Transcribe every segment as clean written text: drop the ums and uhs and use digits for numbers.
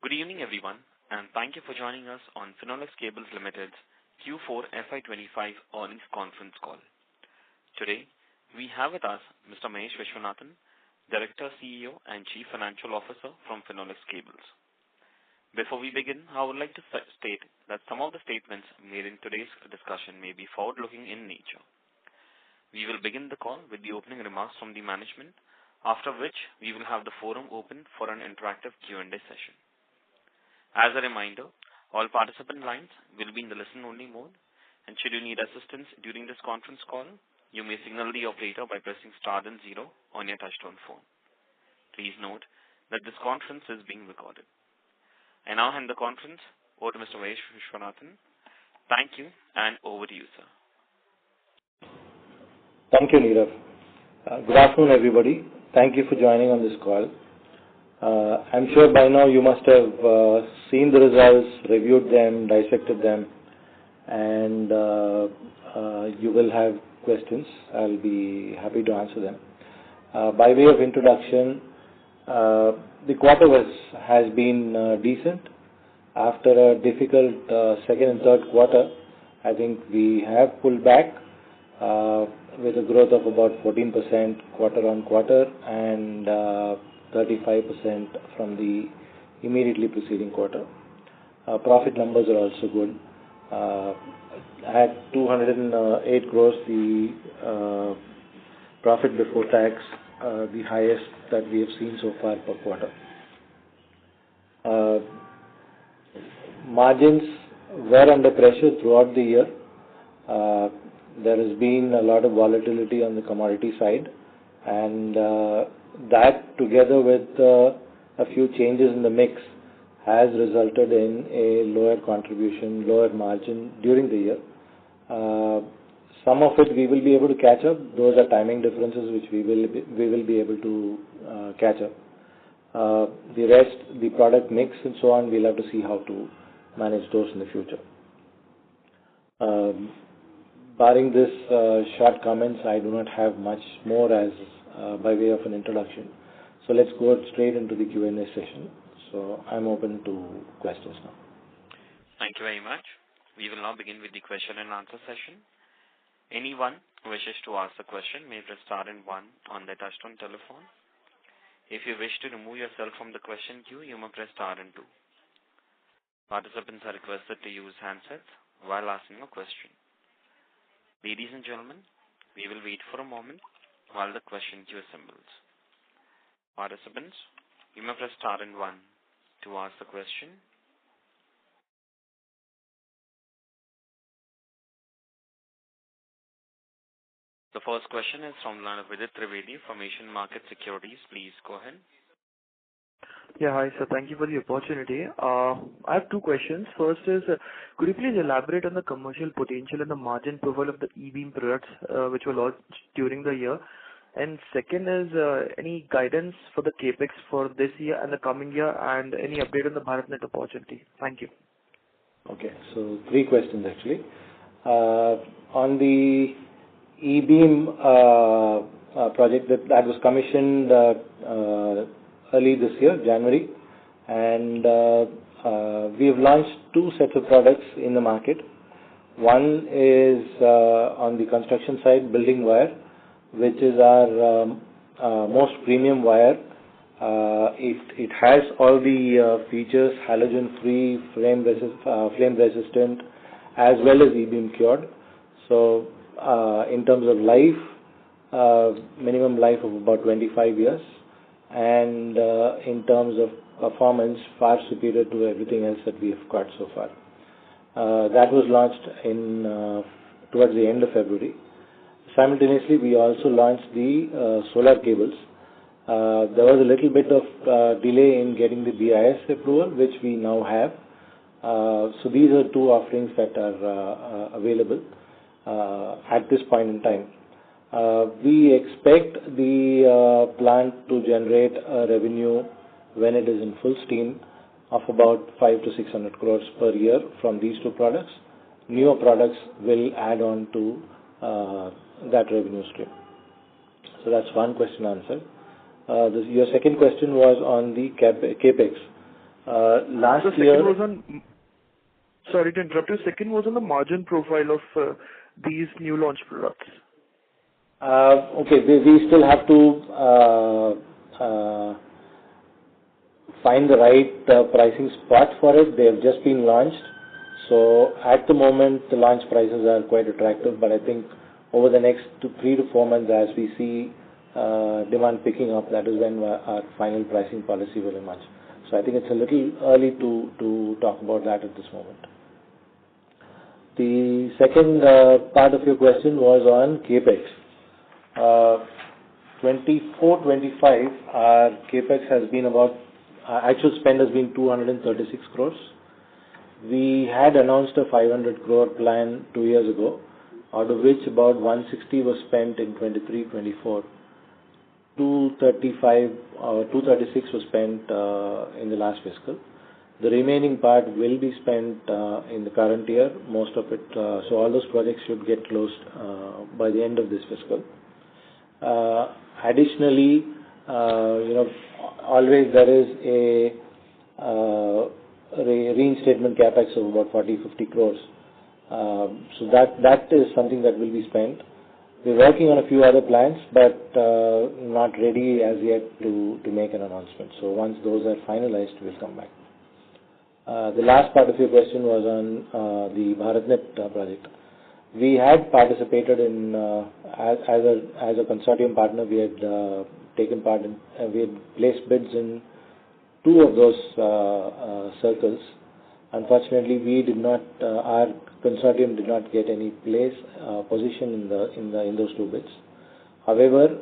Good evening, everyone, and thank you for joining us on Finolex Cables Limited's Q4 FY’25 earnings conference call. Today, we have with us Mr. Mahesh Vishwanathan, Director, CEO, and Chief Financial Officer from Finolex Cables. Before we begin, I would like to state that some of the statements made in today's discussion may be forward-looking in nature. We will begin the call with the opening remarks from the management, after which we will have the forum open for an interactive Q&A session. As a reminder, all participant lines will be in the listen-only mode, and should you need assistance during this conference call, you may signal the operator by pressing star then 0 on your touchtone phone. Please note that this conference is being recorded. I now hand the conference over to Mr. Mahesh Vishwanathan. Thank you, and over to you, sir. Thank you, Neerav. Good afternoon, everybody. Thank you for joining on this call. I'm sure by now you must have seen the results, reviewed them, dissected them, and you will have questions. I'll be happy to answer them. By way of introduction, the quarter has been decent. After a difficult second and third quarter, I think we have pulled back with a growth of about 14% quarter on quarter and 35% from the immediately preceding quarter. Profit numbers are also good. At 208 crores, the profit before tax, the highest that we have seen so far per quarter. Margins were under pressure throughout the year. There has been a lot of volatility on the commodity side, and that together with a few changes in the mix has resulted in a lower contribution, lower margin during the year. Some of it we will be able to catch up. Those are timing differences which we will be able to catch up. The rest, the product mix and so on, we'll have to see how to manage those in the future. Barring this short comments, I do not have much more as by way of an introduction. So let's go straight into the Q&A session. So I'm open to questions now. Thank you very much. We will now begin with the question and answer session. Anyone who wishes to ask a question may press star and 1 on their touchtone telephone. If you wish to remove yourself from the question queue, you may press star and 2. Participants are requested to use handsets while asking a question. Ladies and gentlemen, we will wait for a moment while the question queue assembles. Participants, you may press star and 1 to ask the question. The first question is from the line of Vidit Trivedi from Asian Market Securities. Please go ahead. Yeah, hi, sir. Thank you for the opportunity. I have two questions. First is, could you please elaborate on the commercial potential and the margin profile of the E-beam products which were launched during the year? And second is, any guidance for the capex for this year and the coming year, and any update on the BharatNet opportunity? Thank you. Okay, so three questions actually. On the E-beam project that was commissioned early this year, January, and we have launched two sets of products in the market. One is on the construction side, building wire, which is our most premium wire. It has all the features, halogen-free, flame-resistant, as well as E-beam cured. So in terms of life, minimum life of about 25 years. And in terms of performance, far superior to everything else that we have got so far. That was launched towards the end of February. Simultaneously, we also launched the solar cables. There was a little bit of delay in getting the BIS approval, which we now have. So these are two offerings that are available at this point in time. We expect the plant to generate a revenue when it is in full steam of about 500 to 600 crores per year from these two products. Newer products will add on to that revenue stream. So that's one question answered. Your second question was on the capex. last The year... second was on... Sorry to interrupt you. Second was on the margin profile of these new launch products. Okay, we still have to find the right pricing spot for it. They have just been launched. So at the moment, the launch prices are quite attractive, but I think over the next 3 to 4 months, as we see demand picking up, that is when our final pricing policy will emerge. So I think it's a little early to talk about that at this moment. The second part of your question was on CAPEX. 24-25, our CAPEX has been about, actual spend has been 236 crores. We had announced a 500 crore plan 2 years ago, out of which about 160 was spent in 23-24. 236 was spent in the last fiscal. The remaining part will be spent in the current year, most of it. So all those projects should get closed by the end of this fiscal. Additionally, always there is a reinstatement capex of about 40-50 crores. So that is something that will be spent. We're working on a few other plans, but not ready as yet to make an announcement. So once those are finalized, we'll come back. The last part of your question was on the BharatNet project. We had participated in, as a consortium partner, we had taken part in, we had placed bids in 2 of those circles. Unfortunately, we did not, our consortium did not get any position in those 2 bids. However,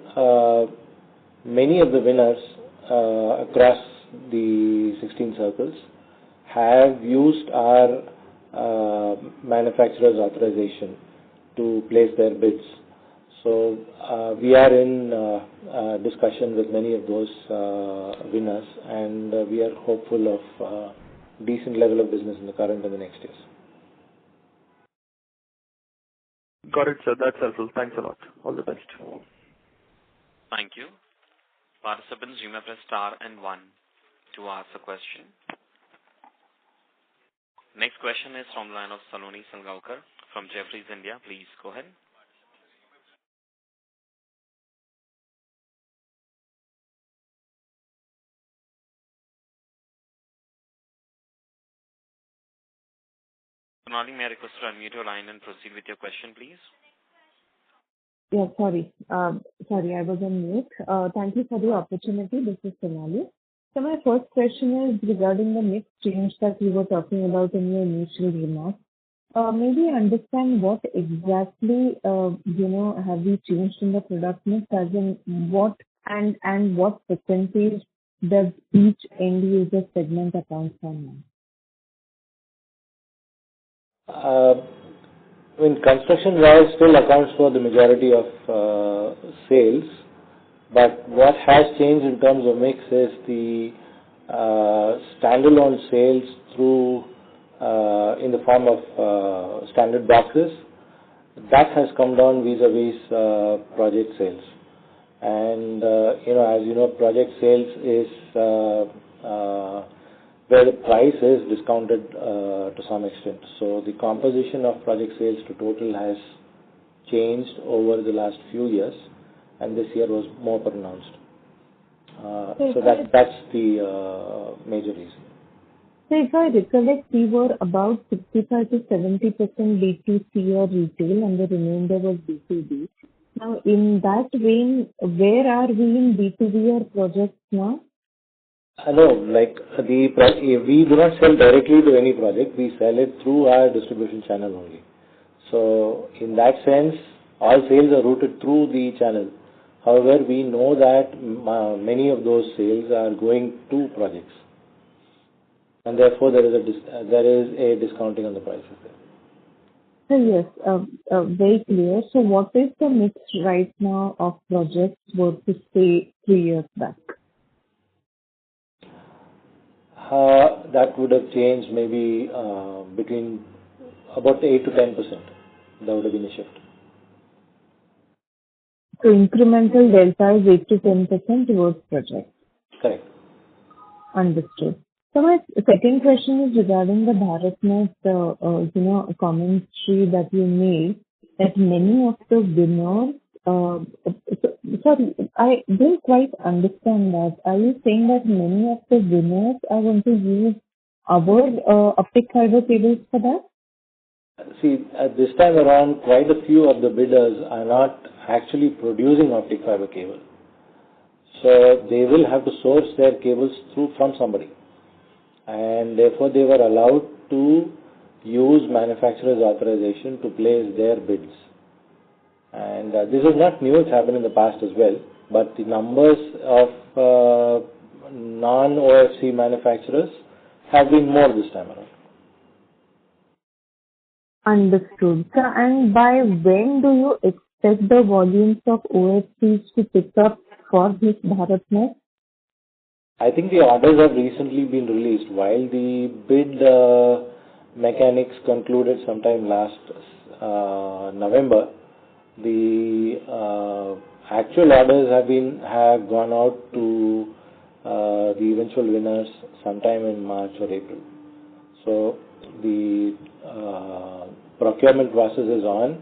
many of the winners across the 16 circles have used our manufacturer's authorization to place their bids. So we are in discussion with many of those winners, and we are hopeful of decent level of business in the current and the next years. Got it, sir. That's helpful. Thanks a lot. All the best. Thank you. Participants, you may press star and 1 to ask a question. Next question is from the line of Saloni Salgaonkar from Jefferies India. Please go ahead. Sonali, may I request to unmute your line and proceed with your question, please? Yeah, sorry. Sorry, I was on mute. Thank you for the opportunity. This is Sonali. So my first question is regarding the mix change that you were talking about in your initial remarks. Maybe understand what exactly, have we changed in the product mix, as in what and what percentage does each end user segment account for now? Construction-wise still accounts for the majority of sales, but what has changed in terms of mix is the standalone sales through in the form of standard boxes. That has come down vis-a-vis project sales. And, as you know, project sales is where the price is discounted to some extent. So the composition of project sales to total has changed over the last few years, and this year was more pronounced. So that's the major reason. So if I recollect, we were about 65 to 70% B2C or retail, and the remainder was B2B. Now, in that vein, where are we in B2B or projects now? No, we do not sell directly to any project. We sell it through our distribution channel only. So in that sense, all sales are routed through the channel. However, we know that many of those sales are going to projects, and therefore there is a discounting on the prices there. So yes, very clear. So what is the mix right now of projects versus say 3 years back? That would have changed maybe between about 8 to 10%. That would have been a shift. So incremental delta is 8 to 10% towards projects. Correct. Understood. So my second question is regarding the BharatNet, commentary that you made, that many of the winners, sorry, I didn't quite understand that. Are you saying that many of the winners are going to use our optic fiber cables for that? See, at this time around, quite a few of the bidders are not actually producing optic fiber cable. So they will have to source their cables from somebody. And therefore they were allowed to use manufacturer's authorization to place their bids. And this is not new, it's happened in the past as well. But the numbers of non-OFC manufacturers have been more this time around. Understood. So, and by when do you expect the volumes of OFCs to pick up for this BharatNet? I think the orders have recently been released. While the bid mechanics concluded sometime last November, the actual orders have gone out to the eventual winners sometime in March or April. So the procurement process is on.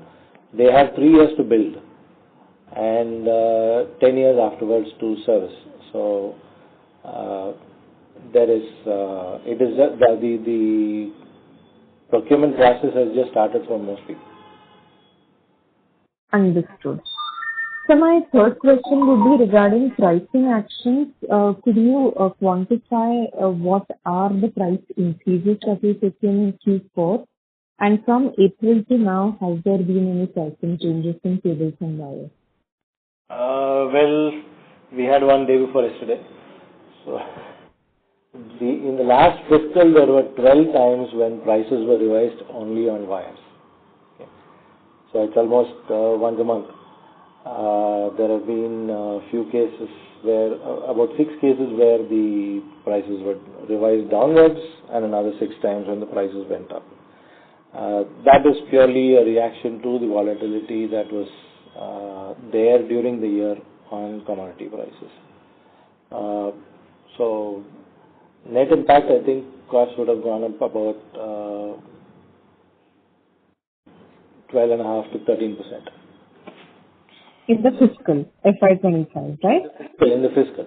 They have 3 years to build and 10 years afterwards to service. So the procurement process has just started for most people. Understood. So my third question would be regarding pricing actions. Could you quantify what are the price increases that you taken in Q4? And from April to now, has there been any pricing changes in cables and wires? Well, we had one day before yesterday. So in the last fiscal, there were 12 times when prices were revised only on wires. Okay. So it's almost once a month. There have been a few cases where, about 6 cases where the prices were revised downwards and another 6 times when the prices went up. That is purely a reaction to the volatility that was there during the year on commodity prices. So net impact, I think costs would have gone up about 12.5% to 13%. In the fiscal, FY'25, right? In the fiscal.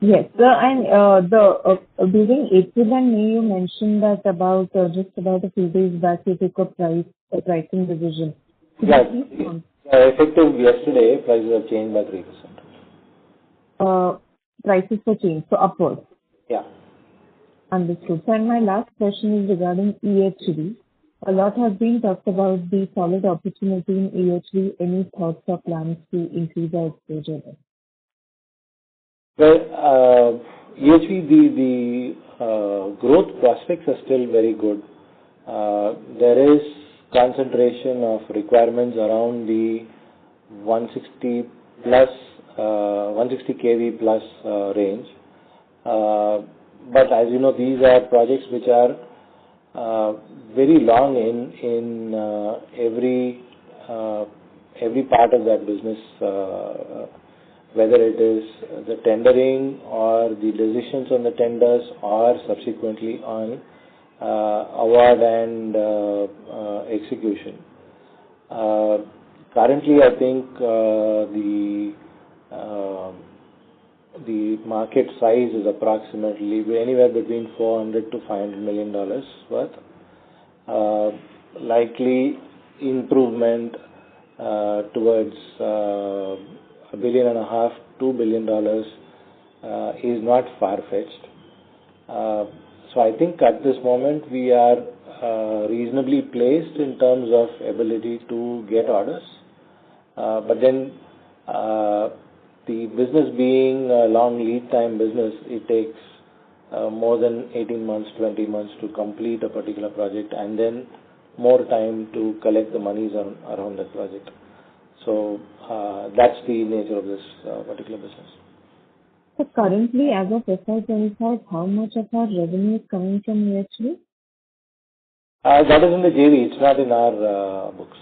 Yes. And during April and May, you mentioned that just about a few days back, you took a pricing revision. Yeah. Effective yesterday, prices have changed by 3%. Prices were changed, so upwards. Yeah. Understood. So, and my last question is regarding EHV. A lot has been talked about the solid opportunity in EHV. Any thoughts or plans to increase our exposure there? Well, EHV, the growth prospects are still very good. There is concentration of requirements around the 160 kV plus range. But as you know, these are projects which are very long in every part of that business, whether it is the tendering or the decisions on the tenders or subsequently on award and execution. Currently, I think the market size is approximately anywhere between $400 to $500 million worth. Likely improvement towards $1.5 billion, $2 billion is not far-fetched. So I think at this moment we are reasonably placed in terms of ability to get orders. But then the business being a long lead time business, it takes more than 18 months, 20 months to complete a particular project and then more time to collect the monies around that project. So that's the nature of this particular business. So currently, as of FY'25, how much of our revenue is coming from EHV? That is in the JV. It's not in our books.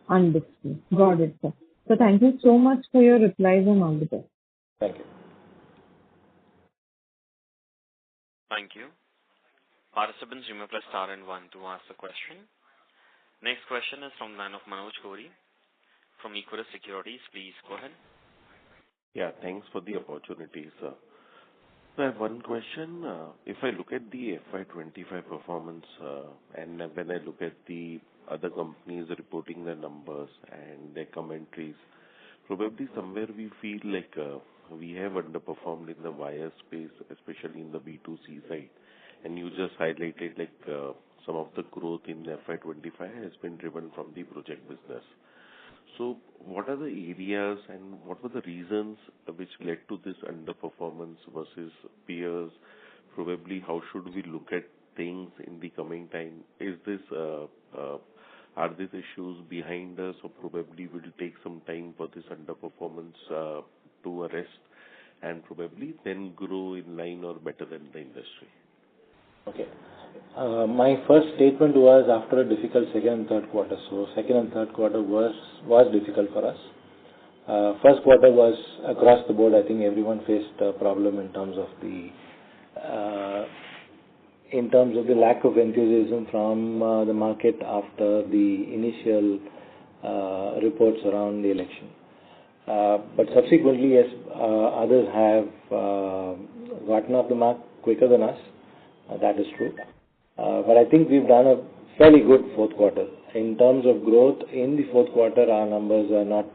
Understood. Got it, sir. So thank you so much for your replies and all the best. Thank you. Thank you. Participants, you may press star and one to ask the question. Next question is from the line of Manoj Gori from Equirus Securities. Please go ahead. Yeah, thanks for the opportunity, sir. So I have one question. If I look at the FY'25 performance, and when I look at the other companies reporting their numbers and their commentaries, probably somewhere we feel like we have underperformed in the wire space, especially in the B2C side. And you just highlighted like some of the growth in FY'25 has been driven from the project business. So what are the areas and what were the reasons which led to this underperformance versus peers? Probably how should we look at things in the coming time? Is this are these issues behind us, or probably will take some time for this underperformance to arrest and probably then grow in line or better than the industry? Okay. My first statement was after a difficult second and third quarter. So second and third quarter was difficult for us. First quarter was across the board. I think everyone faced a problem in terms of the lack of enthusiasm from the market after the initial reports around the election. But subsequently, yes, others have gotten off the mark quicker than us. That is true. But I think we've done a fairly good fourth quarter. In terms of growth in the fourth quarter, our numbers are not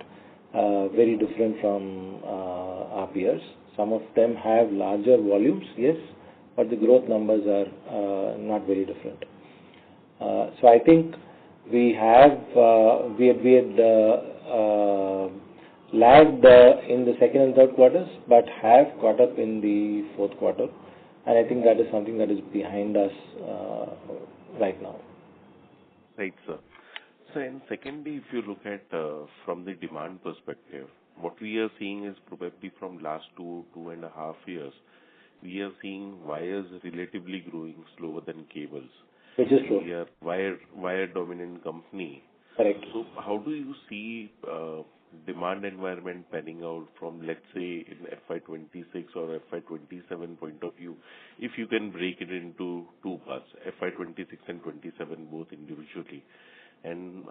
very different from our peers. Some of them have larger volumes, yes, but the growth numbers are not very different. So I think we had lagged in the second and third quarters, but have caught up in the fourth quarter. And I think that is something that is behind us right now. Right, sir. So, and secondly, if you look at from the demand perspective, what we are seeing is probably from last 2.5 years, we are seeing wires relatively growing slower than cables. Which is true. We are wire dominant company. Correct. So how do you see demand environment panning out from, let's say, in FY'26 or FY'27 point of view, if you can break it into two parts, FY'26 and 27 both individually? And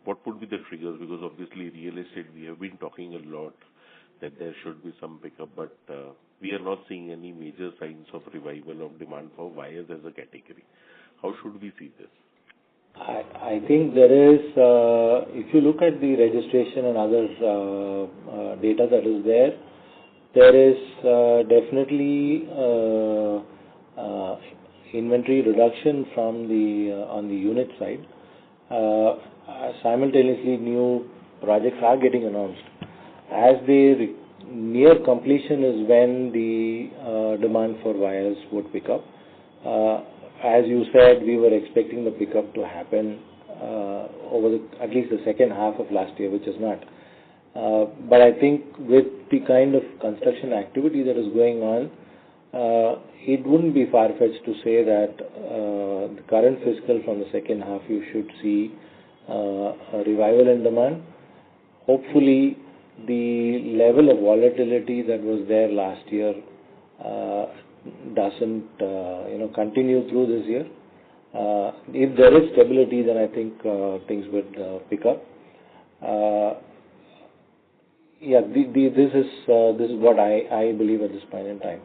what would be the triggers? Because obviously real estate, we have been talking a lot that there should be some pickup, but we are not seeing any major signs of revival of demand for wires as a category. How should we see this? I think there is, if you look at the registration and other data that is there is definitely inventory reduction from on the unit side. Simultaneously, new projects are getting announced. As they near completion is when the demand for wires would pick up. As you said, we were expecting the pickup to happen over at least the second half of last year, which is not. But I think with the kind of construction activity that is going on, it wouldn't be far-fetched to say that the current fiscal from the second half, you should see a revival in demand. Hopefully, the level of volatility that was there last year doesn't continue through this year. If there is stability, then I think things would pick up. This is what I believe at this point in time,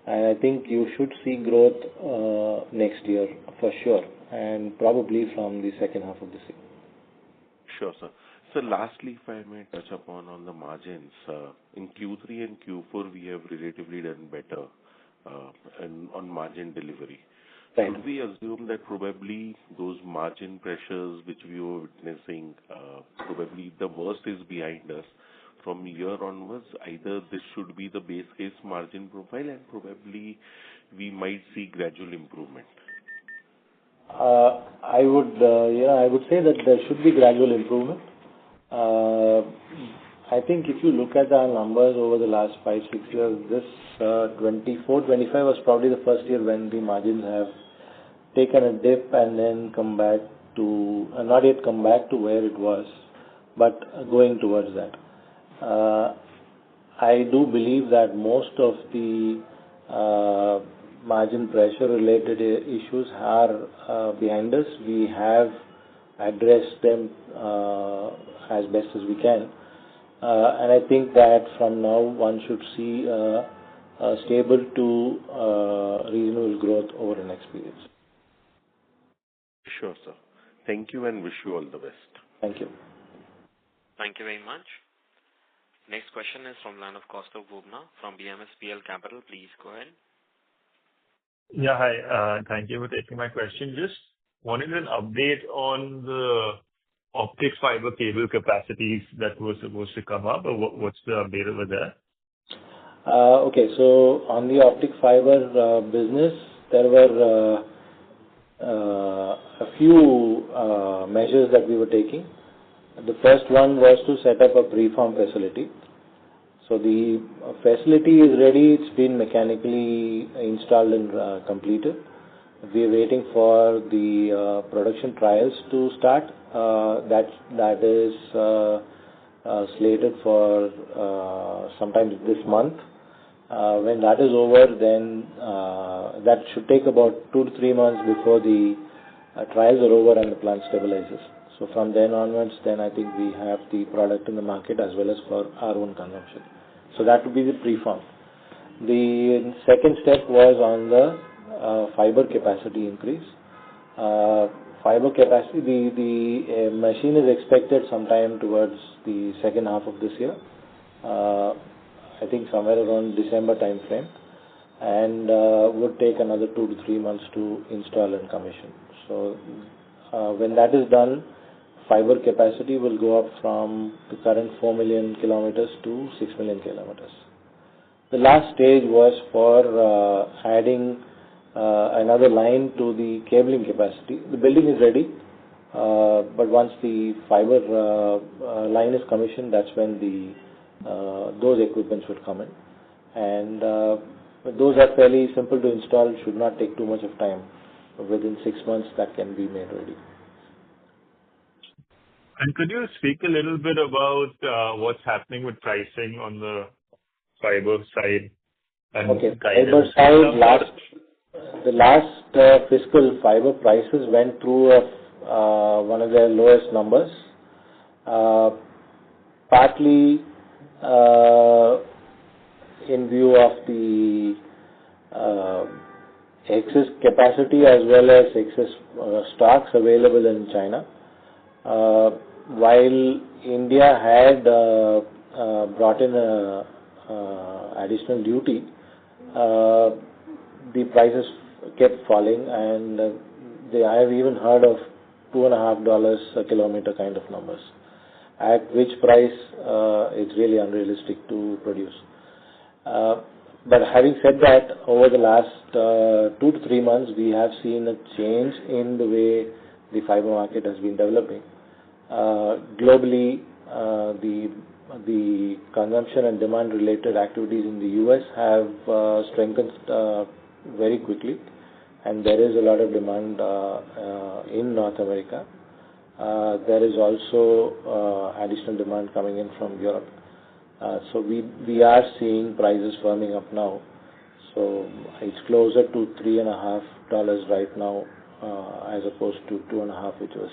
and I think you should see growth next year for sure, and probably from the second half of this year. Sure, sir. So lastly, if I may touch upon on the margins, in Q3 and Q4 we have relatively done better and on margin delivery. Right. Should we assume that probably those margin pressures which we were witnessing, probably the worst is behind us? From here onwards, either this should be the base case margin profile and probably we might see gradual improvement. I would say that there should be gradual improvement. I think if you look at our numbers over the last 5-6 years, this 24-25 was probably the first year when the margins have taken a dip and then come back to, not yet come back to where it was, but going towards that. I do believe that most of the margin pressure related issues are behind us. We have addressed them as best as we can. And I think that from now one should see a stable to reasonable growth over the next period. Sure, sir. Thank you and wish you all the best. Thank you. Thank you very much. Next question is from line of Kaustav Bubna from BMSPL Capital. Please go ahead. Yeah, hi. Thank you for taking my question. Just wanted an update on the optics fiber cable capacities that were supposed to come up. What's the update over there? Okay, so on the optic fiber business, there were a few measures that we were taking. The first one was to set up a preform facility. So the facility is ready. It's been mechanically installed and completed. We are waiting for the production trials to start. That is slated for sometime this month. When that is over, then that should take about 2 to 3 months before the trials are over and the plant stabilizes. So from then onwards, then I think we have the product in the market as well as for our own consumption. So that would be the preform. The second step was on the fiber capacity increase. Fiber capacity, the machine is expected sometime towards the second half of this year. I think somewhere around December time frame, and would take another 2 to 3 months to install and commission. So when that is done, fiber capacity will go up from the current 4 million kilometers to 6 million kilometers. The last stage was for adding another line to the cabling capacity. The building is ready, but once the fiber line is commissioned, that's when those equipments would come in. And those are fairly simple to install, should not take too much of time. Within 6 months, that can be made ready. And could you speak a little bit about what's happening with pricing on the fiber side? And okay, fiber side, the last fiscal fiber prices went through one of their lowest numbers, partly in view of the excess capacity as well as excess stocks available in China. While India had brought in additional duty, the prices kept falling, and I have even heard of $2.50 a kilometer kind of numbers, at which price it's really unrealistic to produce. But having said that, over the last 2 to 3 months, we have seen a change in the way the fiber market has been developing. Globally, the consumption and demand related activities in the US have strengthened very quickly, and there is a lot of demand in North America. There is also additional demand coming in from Europe. So we are seeing prices firming up now. So it's closer to $3.50 right now, as opposed to $2.50, which was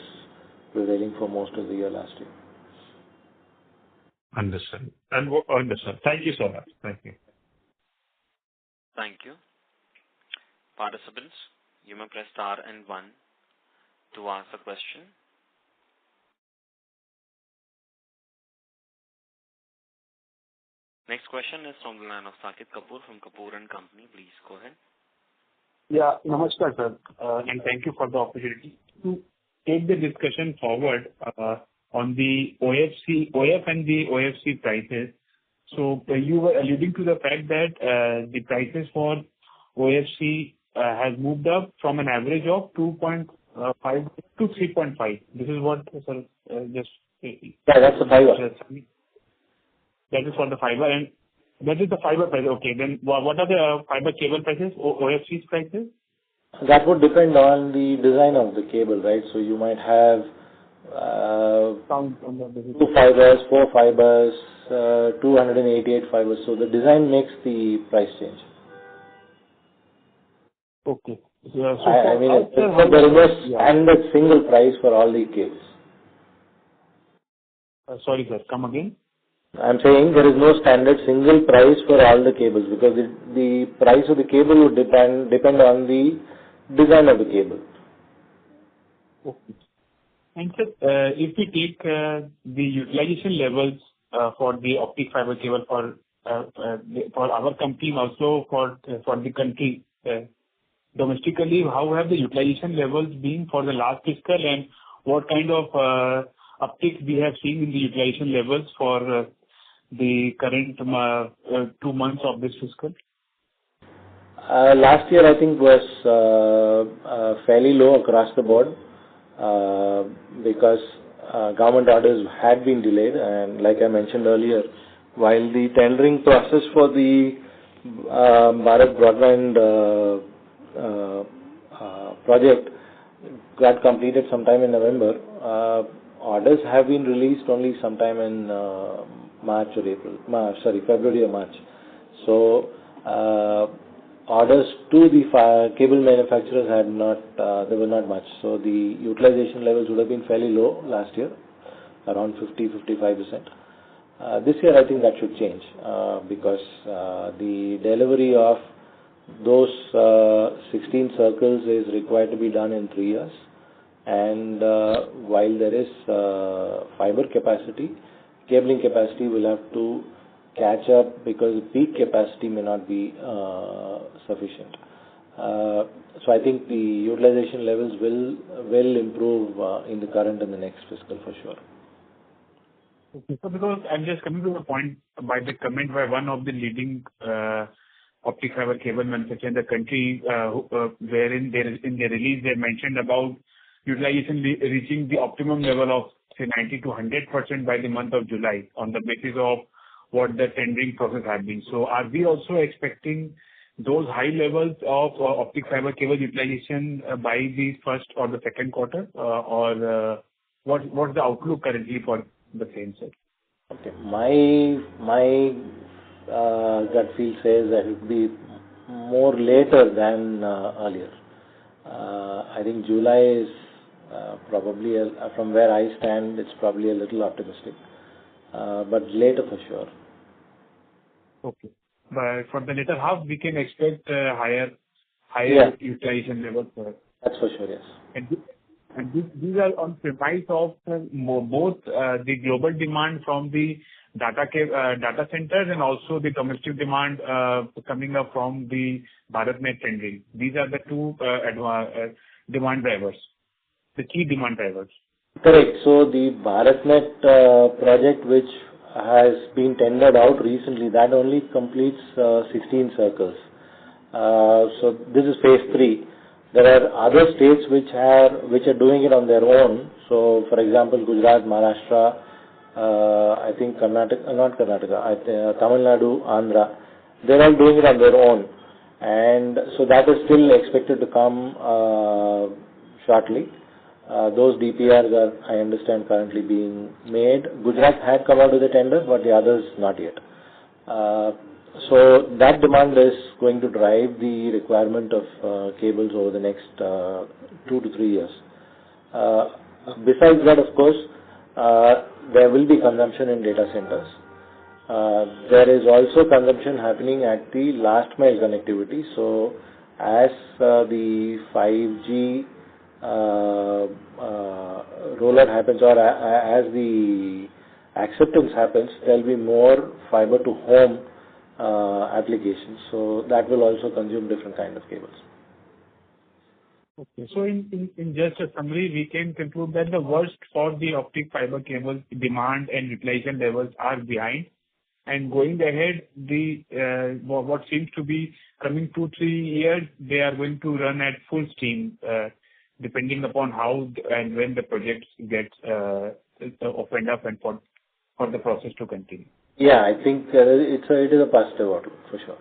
prevailing for most of the year last year. Understand. Understand. Thank you so much. Thank you. Thank you. Participants, you may press star and 1 to ask a question. Next question is from the line of Saket Kapoor from Kapoor and Company. Please go ahead. Yeah, namaskar, sir, and thank you for the opportunity to take the discussion forward on the OF and the OFC prices. So you were alluding to the fact that the prices for OFC has moved up from an average of 2.5 to 3.5. This is what, sir, just... Yeah, that's the fiber. That is for the fiber, and that is the fiber price. Okay, then what are the fiber cable prices, OFC's prices? That would depend on the design of the cable, right? So you might have 2 fibers, 4 fibers, 288 fibers. So the design makes the price change. Okay. I mean, there is no standard single price for all the cables. Sorry, sir. Come again. I'm saying there is no standard single price for all the cables because the price of the cable would depend on the design of the cable. Okay. And sir, if we take the utilization levels for the optic fiber cable for our company and also for the country domestically, how have the utilization levels been for the last fiscal, and what kind of uptick we have seen in the utilization levels for the current 2 months of this fiscal? Last year, I think, was fairly low across the board because government orders had been delayed, and like I mentioned earlier, while the tendering process for the Bharat Broadband project got completed sometime in November, orders have been released only sometime in February or March. So orders to the cable manufacturers there were not much. So the utilization levels would have been fairly low last year, around 50-55%. This year, I think that should change because the delivery of those 16 circles is required to be done in 3 years. And while there is fiber capacity, cabling capacity will have to catch up because the peak capacity may not be sufficient. So I think the utilization levels will improve in the current and the next fiscal for sure. Okay. So because I'm just coming to the point by the comment by one of the leading optic fiber cable manufacturer in the country, wherein in their release they mentioned about utilization reaching the optimum level of say 90 to 100% by the month of July on the basis of what the tendering process had been. So are we also expecting those high levels of optic fiber cable utilization by the first or the second quarter, or what's the outlook currently for the same, sir? Okay, my gut feel says that it will be more later than earlier. I think July is probably, from where I stand, it's probably a little optimistic, but later for sure. Okay. But for the later half, we can expect higher utilization levels. That's for sure, yes. And these are on premise of both the global demand from the data centers and also the domestic demand coming up from the BharatNet tendering. These are the two demand drivers, the key demand drivers. Correct. So the BharatNet project, which has been tendered out recently, that only completes 16 circles. So this is phase 3. There are other states which are doing it on their own. So, for example, Gujarat, Maharashtra, I think Tamil Nadu, Andhra, they're all doing it on their own. And so that is still expected to come shortly. Those DPRs are, I understand, currently being made. Gujarat had come out with a tender, but the others not yet. So that demand is going to drive the requirement of cables over the next 2 to 3 years. Besides that, of course, there will be consumption in data centers. There is also consumption happening at the last mile connectivity. So as the 5G rollout happens, or as the acceptance happens, there will be more fiber to home applications. So that will also consume different kind of cables. Okay. So in just a summary, we can conclude that the worst for the optic fiber cable demand and utilization levels are behind. And going ahead, what seems to be coming 2-3 years, they are going to run at full steam, depending upon how and when the projects get opened up and for the process to continue. Yeah, I think it is a positive outlook for sure.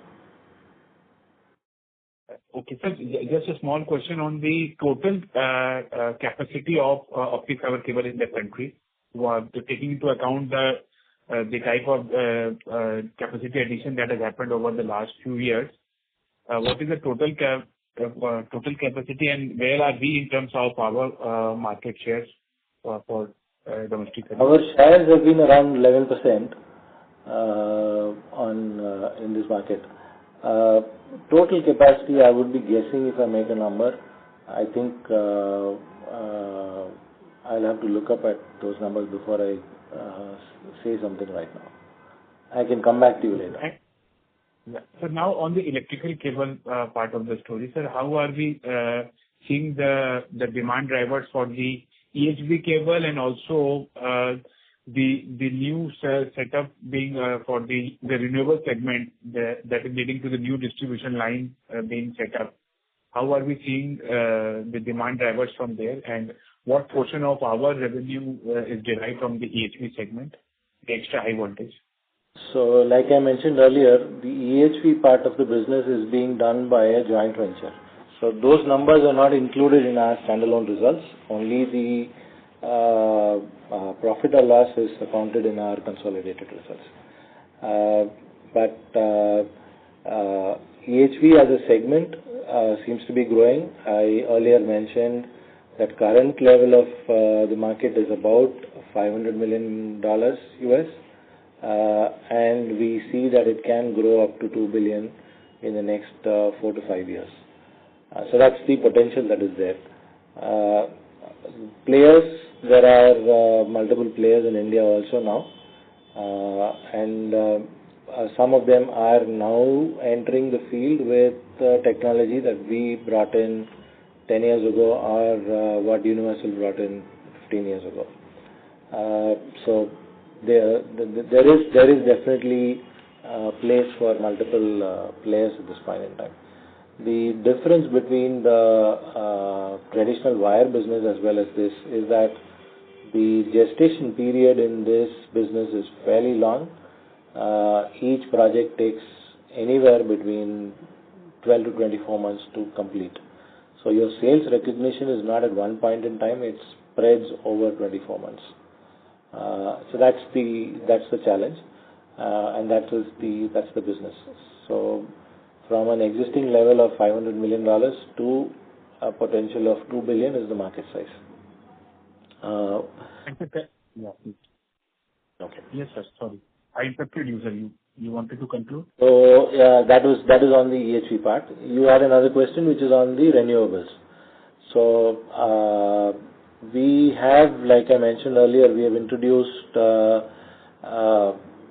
Okay, sir. Just a small question on the total capacity of optic fiber cable in the country, taking into account the type of capacity addition that has happened over the last few years. What is the total total capacity, and where are we in terms of our market shares for domestic? Our shares have been around 11% in this market. Total capacity, I would be guessing if I make a number. I think I'll have to look up at those numbers before I say something right now. I can come back to you later. So now on the electrical cable part of the story, sir, how are we seeing the demand drivers for the EHV cable and also the new setup being for the renewable segment that is leading to the new distribution line being set up? How are we seeing the demand drivers from there, and what portion of our revenue is derived from the EHV segment, the extra high voltage? So, like I mentioned earlier, the EHV part of the business is being done by a joint venture. So, those numbers are not included in our standalone results. Only the profit or loss is accounted in our consolidated results. But EHV as a segment seems to be growing. I earlier mentioned that current level of the market is about $500 million US. And we see that it can grow up to $2 billion in the next 4 to 5 years. So that's the potential that is there. Players, there are multiple players in India also now, and some of them are now entering the field with technology that we brought in 10 years ago, or what Universal brought in 15 years ago. So there is definitely a place for multiple players at this point in time. The difference between the traditional wire business as well as this is that the gestation period in this business is fairly long. Each project takes anywhere between 12 to 24 months to complete. So your sales recognition is not at one point in time; it spreads over 24 months. So that's the challenge, and that's the business. So from an existing level of $500 million to a potential of $2 billion is the market size. Yeah. Okay. Yes, sir. Sorry, I interrupted you, sir. You wanted to conclude? So that is on the EHV part. You had another question which is on the renewables. So we have, like I mentioned earlier, we have introduced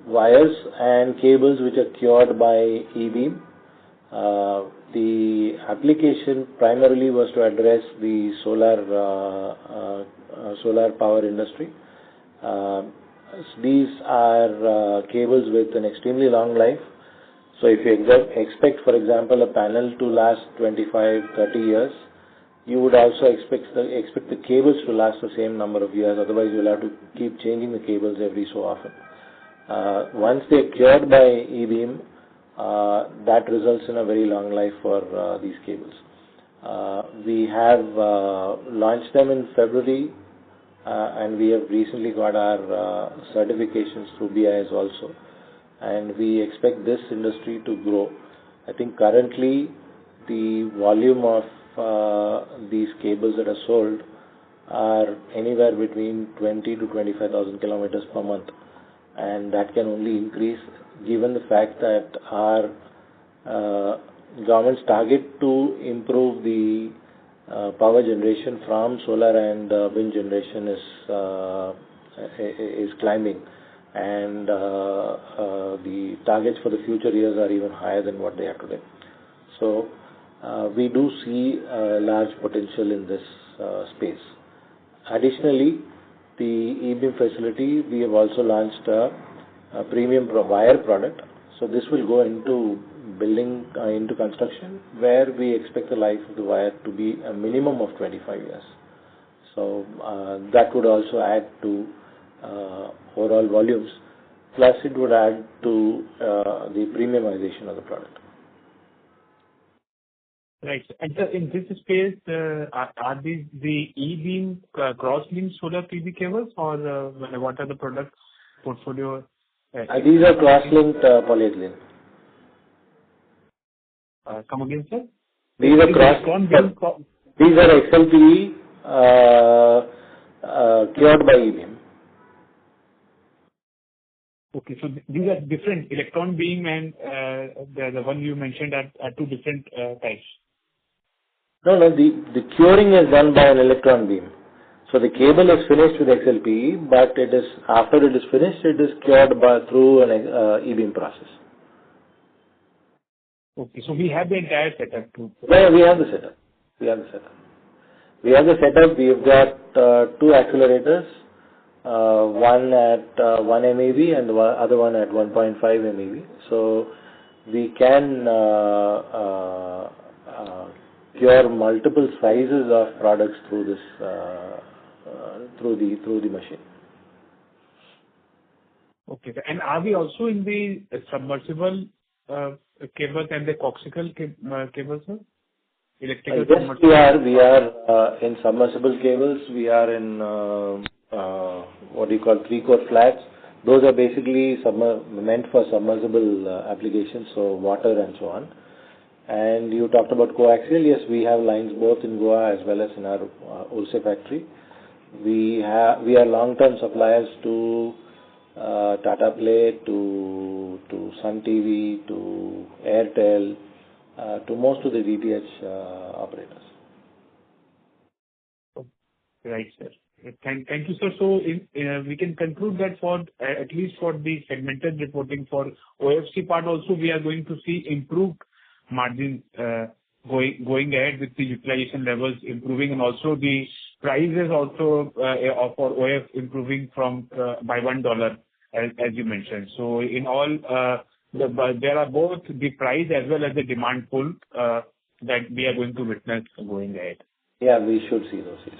wires and cables which are cured by E-beam. The application primarily was to address the solar power industry. These are cables with an extremely long life. So if you expect, for example, a panel to last 25, 30 years, you would also expect the cables to last the same number of years. Otherwise, you'll have to keep changing the cables every so often. Once they're cured by E-beam, that results in a very long life for these cables. We have launched them in February, and we have recently got our certifications through BIS also. And we expect this industry to grow. I think currently the volume of these cables that are sold are anywhere between 20 to 25,000 kilometers per month, and that can only increase given the fact that our government's target to improve the power generation from solar and wind generation is climbing, and the targets for the future years are even higher than what they are today. So we do see large potential in this space. Additionally, the E-beam facility, we have also launched a premium wire product. So this will go into building, into construction, where we expect the life of the wire to be a minimum of 25 years. So that would also add to overall volumes. Plus, it would add to the premiumization of the product. Right. And in this space, are these the E-beam cross-linked solar PV cables, or what are the product portfolio? These are cross-linked polyethylene. Come again, sir? These are these are XLPE cured by E-beam. Okay, so these are different, electron beam and the one you mentioned are two different types. No, the curing is done by an electron beam. So the cable is finished with XLPE, but it is after it is finished, it is cured through an E-beam process. Okay, so we have the entire setup too. Yeah, we have the setup. We have the setup. We've got two accelerators, one at 1 MeV and the other one at 1.5 MeV. So we can cure multiple sizes of products through this through the machine. Okay, and are we also in the submersible cables and the coaxial cables, sir? Electrical yes, we are in submersible cables. We are in what do you call 3-core flats. Those are basically meant for submersible applications, so water and so on. And you talked about coaxial. Yes, we have lines both in Goa as well as in our Ulse factory. We are long-term suppliers to Tata Play, to Sun TV, to Airtel, to most of the DTH operators. Right, sir. Thank you, sir. So we can conclude that for at least for the segmented reporting for OFC part also, we are going to see improved margins going ahead with the utilization levels improving, and also the prices also for OF improving from by $1 as you mentioned. So in all, there are both the price as well as the demand pull that we are going to witness going ahead. Yeah, we should see those. Yes.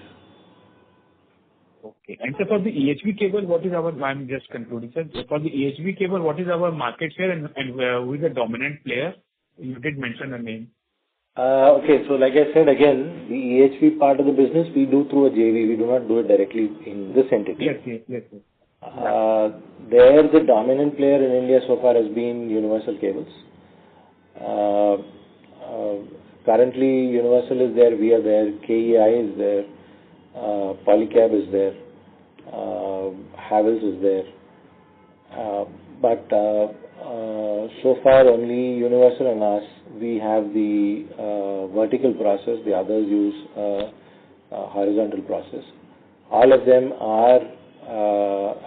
Okay. And so for the EHV cable, what is our? I'm just concluding, sir. For the EHV cable, what is our market share and who is the dominant player? You did mention a name. Okay, so like I said again, the EHV part of the business we do through a JV. We do not do it directly in this entity. Yes. There, the dominant player in India so far has been Universal Cables. Currently, Universal is there, we are there, KEI is there, Polycab is there, Havells is there. But so far only Universal and us, we have the vertical process, the others use horizontal process. All of them are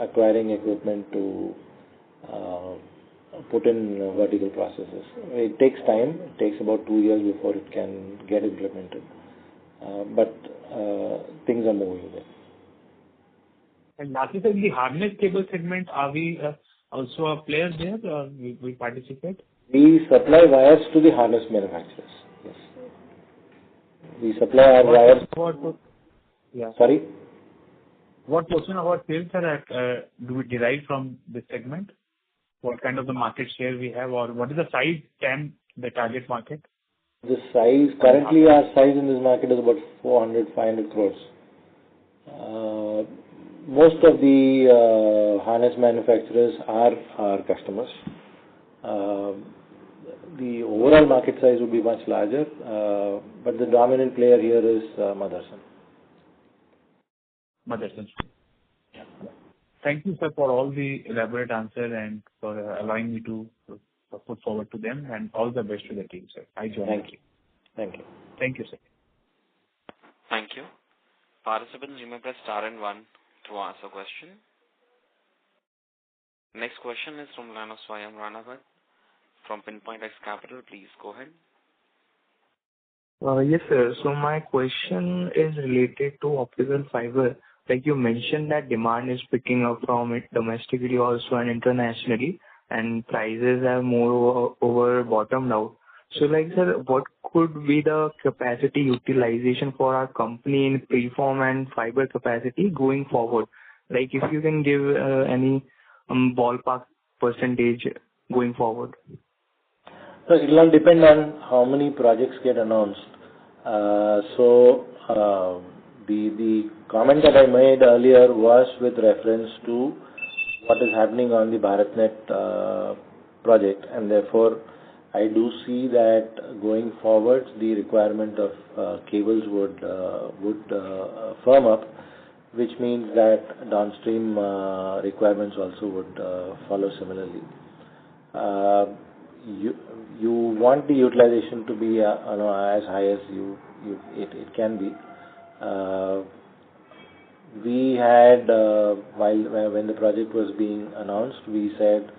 acquiring equipment to put in vertical processes. It takes time. It takes about 2 years before it can get implemented. But things are moving there. And lastly, in the harness cable segment, are we also a player there? We participate? We supply wires to the harness manufacturers. Yes. We supply our wires. Sorry? What portion of our sales do we derive from this segment? What kind of the market share we have, or what is the size TAM, the target market? The size, currently our size in this market is about 400-500 crores. Most of the harness manufacturers are our customers. The overall market size would be much larger, but the dominant player here is Motherson. Motherson. Yeah. Thank you, sir, for all the elaborate answer and for allowing me to put forward to them, and all the best to the team, sir. I join. Thank you. Thank you. Thank you, sir. Thank you. Participants, you may press star and 1 to ask a question. Next question is from line of Swayam Ranavat from Pinpoint X Capital. Please go ahead. Yes, sir. So my question is related to optical fiber. Like you mentioned that demand is picking up from it domestically also and internationally, and prices have more over bottomed out. So like, sir, what could be the capacity utilization for our company in preform and fiber capacity going forward? Like if you can give any ballpark percentage going forward. So it will all depend on how many projects get announced. The comment that I made earlier was with reference to what is happening on the BharatNet project, and therefore I do see that going forward, the requirement of cables would firm up, which means that downstream requirements also would follow similarly. You want the utilization to be as high as it can be. We had when the project was being announced, we said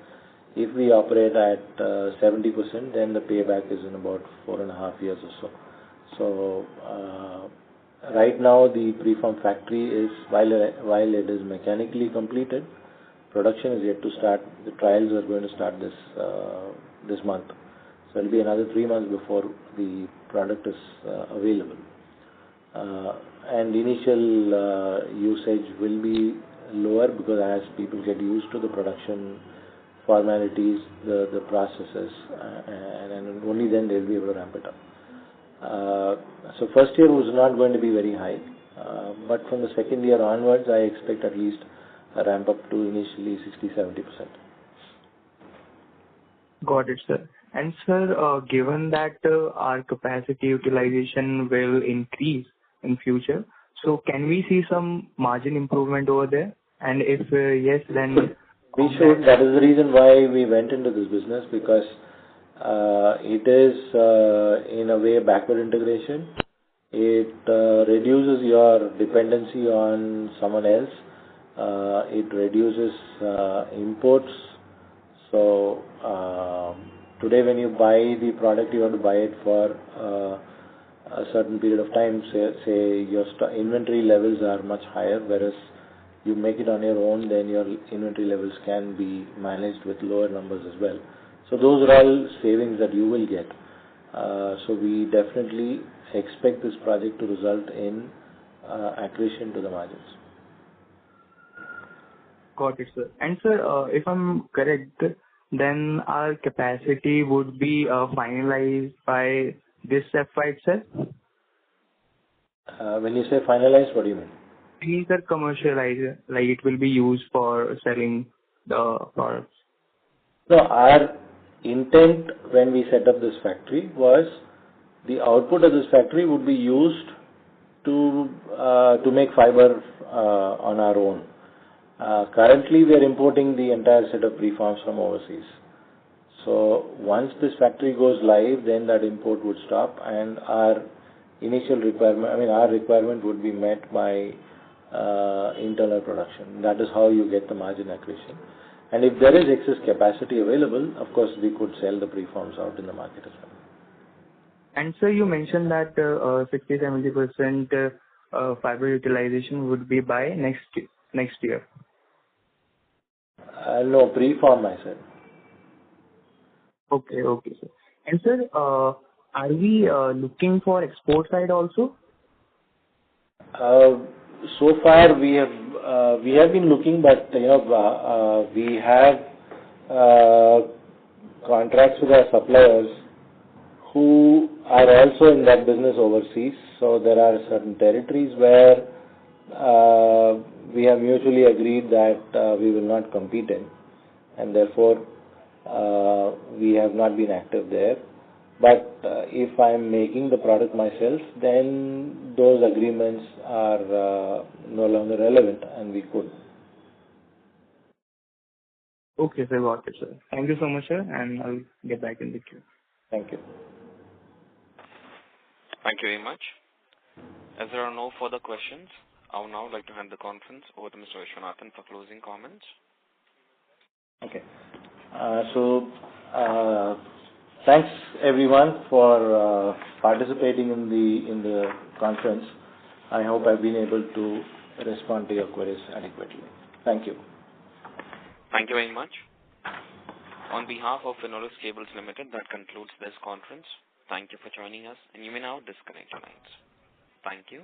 if we operate at 70%, then the payback is in about 4.5 years or so. So right now the preform factory is, while it is mechanically completed, production is yet to start. The trials are going to start this month. So it will be another 3 months before the product is available. And the initial usage will be lower because as people get used to the production formalities, the processes, and only then they'll be able to ramp it up. So first year was not going to be very high, but from the second year onwards, I expect at least a ramp up to initially 60-70%. Got it, sir. And sir, given that our capacity utilization will increase in future, so can we see some margin improvement over there? And if yes, then we should. That is the reason why we went into this business, because it is in a way backward integration. It reduces your dependency on someone else. It reduces imports. So today when you buy the product, you have to buy it for a certain period of time. Say your inventory levels are much higher, whereas you make it on your own, then your inventory levels can be managed with lower numbers as well. So those are all savings that you will get. So we definitely expect this project to result in accretion to the margins. Got it, sir. And sir, if I'm correct, then our capacity would be finalized by this FY itself? When you say finalized, what do you mean? These are commercialized, like it will be used for selling the products. No, our intent when we set up this factory was the output of this factory would be used to make fiber on our own. Currently, we are importing the entire set of preforms from overseas. So once this factory goes live, then that import would stop, and our initial requirement, our requirement would be met by internal production. That is how you get the margin accretion. And if there is excess capacity available, of course, we could sell the preforms out in the market as well. And sir, you mentioned that 60-70% fiber utilization would be by next year. No, preform, I said. Okay, sir. And sir, are we looking for export side also? So far, we have been looking, but we have contracts with our suppliers who are also in that business overseas. So there are certain territories where we have mutually agreed that we will not compete in, and therefore we have not been active there. But if I'm making the product myself, then those agreements are no longer relevant, and we could. Okay, sir. Got it, sir. Thank you so much, sir, and I'll get back in the queue. Thank you. Thank you very much. As there are no further questions, I would now like to hand the conference over to Mr. Vishwanathan for closing comments. Okay. Thanks everyone for participating in the conference. I hope I've been able to respond to your queries adequately. Thank you. Thank you very much. On behalf of Finolex Cables Limited, that concludes this conference. Thank you for joining us, and you may now disconnect your lines. Thank you.